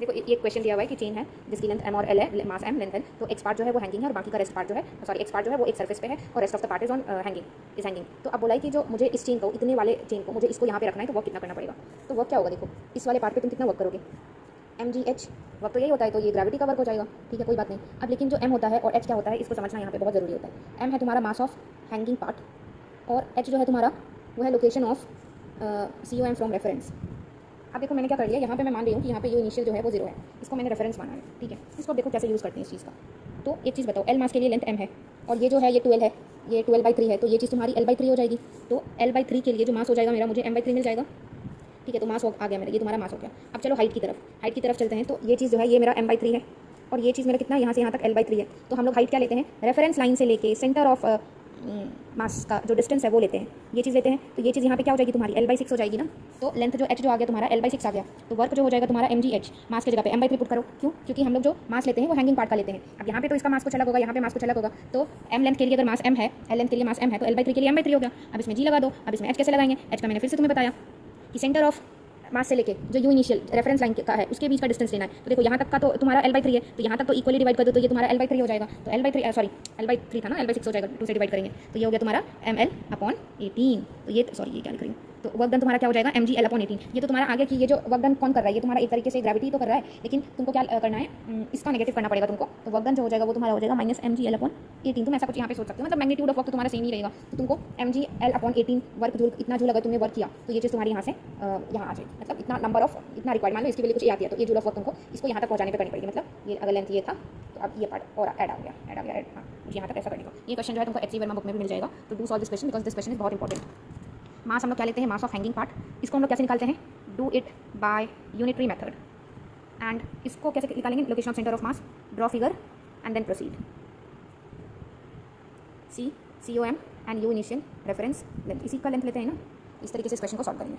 देखो एक क्वेश्चन दिया हुआ है कि चेन है जिसकी लेंथ m और l है, मास m, लेंथ l, तो x पार्ट जो है वो हैंगिंग है और बाकी का रेस्ट पार्ट जो है x पार्ट जो है वो एक सरफेस पे है और rest of the part is on hanging. तो अब बोला है कि जो मुझे इस चेन को, इतने वाले चेन को मुझे इसको यहाँ पे रखना है, तो वर्क कितना करना पड़ेगा। तो वर्क क्या होगा, देखो इस वाले पार्ट पे तुम कितना वर्क करोगे, mgh वर्क तो यही होता है, तो ये ग्रेविटी का वर्क हो जाएगा, ठीक है कोई बात नहीं। अब लेकिन जो m होता है और h क्या होता है इसको समझना यहाँ पे बहुत ज़रूरी होता है। m है तुम्हारा मास ऑफ हैंगिंग पार्ट और h जो है तुम्हारा वो है location of COM from reference. अब देखो मैंने क्या कर लिया, यहाँ पे मैं मान रही हूँ कि यहाँ पे ये इनिशियल जो है वो 0 है, इसको मैंने रेफरेंस माना है, ठीक है। इसको देखो कैसे यूज़ करते हैं इस चीज़ का। तो एक चीज़ बताओ, L मास के लिए लेंथ m है और ये जो है ये 12 है, ये 12/3 है, तो ये चीज़ तुम्हारी L/3 हो जाएगी। तो L/3 के लिए जो मास हो जाएगा मेरा, मुझे m/3 मिल जाएगा, ठीक है। तो मास आ गया मेरा, ये तुम्हारा मास हो गया। अब चलो हाइट की तरफ चलते हैं। तो ये चीज़ जो है ये मेरा m/3 है और ये चीज़ मेरा कितना, यहाँ से यहाँ तक L/3 है। तो हम लोग हाइट क्या लेते हैं, रेफरेंस लाइन से लेके सेंटर ऑफ मास का जो डिस्टेंस है वो लेते हैं, ये चीज़ लेते हैं। तो ये चीज़ यहाँ पे क्या हो जाएगी तुम्हारी L/6 हो जाएगी ना। तो लेंथ जो h जो आ गया तुम्हारा L/6 आ गया, तो वर्क जो हो जाएगा तुम्हारा mgh, मास की जगह पे m/3 पुट करो। क्यों, क्योंकि हम लोग जो मास लेते हैं वो हैंगिंग पार्ट का लेते हैं। अब यहाँ पे तो इसका मास कुछ अलग होगा, यहाँ पे मास कुछ अलग होगा। तो m लेंथ के लिए अगर मास m है, l लेंथ के लिए मास m है, तो L/3 के लिए m/3 हो गया। अब इसमें g लगा दो। अब इसमें h कैसे लगाएंगे, h का मैंने फिर से तुम्हें बताया कि सेंटर ऑफ मास से लेके जो इनिशियल रेफरेंस लाइन का है उसके बीच का डिस्टेंस लेना है। तो देखो यहाँ तक का तो तुम्हारा L/3 है, तो यहाँ तक तो इक्वली डिवाइड कर दो, तो ये तुम्हारा L/3 हो जाएगा। तो L/3 था ना, L/6 हो जाएगा, 2 से डिवाइड करेंगे तो ये हो गया तुम्हारा ml/18। तो ये ये क्या लिख रही हूँ, तो वर्क डन तुम्हारा क्या हो जाएगा mgl/18। ये तो तुम्हारा आगे की ये जो वर्क डन कौन कर रहा है, ये तुम्हारा एक तरीके से ग्रेविटी तो कर रहा है, लेकिन तुमको क्या करना है, इसका नेगेटिव करना पड़ेगा तुमको। तो वर्क डन जो हो जाएगा वो तुम्हारा हो जाएगा -mgl/18। तुम ऐसा कुछ यहाँ पे सोच सकते हो, मतलब मैग्नीट्यूड ऑफ वर्क तो तुम्हारा सेम ही रहेगा। तो तुमको mgl/18 वर्क जूल, इतना जूल अगर तुमने वर्क किया तो ये चीज़ तुम्हारी यहाँ से यहाँ आ जाएगी, मतलब इतना नंबर ऑफ, इतना रिक्वायर्ड, मान लो इसके लिए कुछ आती है तो ये जूल ऑफ वर्क तुमको इसको यहाँ तक पहुँचाने पर करनी पड़ेगी। मतलब ये अगर लेंथ ये था तो अब ये पार्ट और ऐड आ गया हाँ, मुझे यहाँ तक ऐसा करने को। ये क्वेश्चन जो है तुमको HC वर्मा बुक में भी मिल जाएगा। तो do solve this question because this question is बहुत इंपॉर्टेंट। मास हम लोग क्या लेते हैं, मास ऑफ हैंगिंग पार्ट, इसको हम लोग कैसे निकालते हैं, do it by unitary method. And इसको कैसे निकालेंगे, location of centre of mass, draw figure and then proceed. COM and U initial reference length, इसी का लेंथ लेते हैं ना। इस तरीके से इस क्वेश्चन को सॉल्व करेंगे।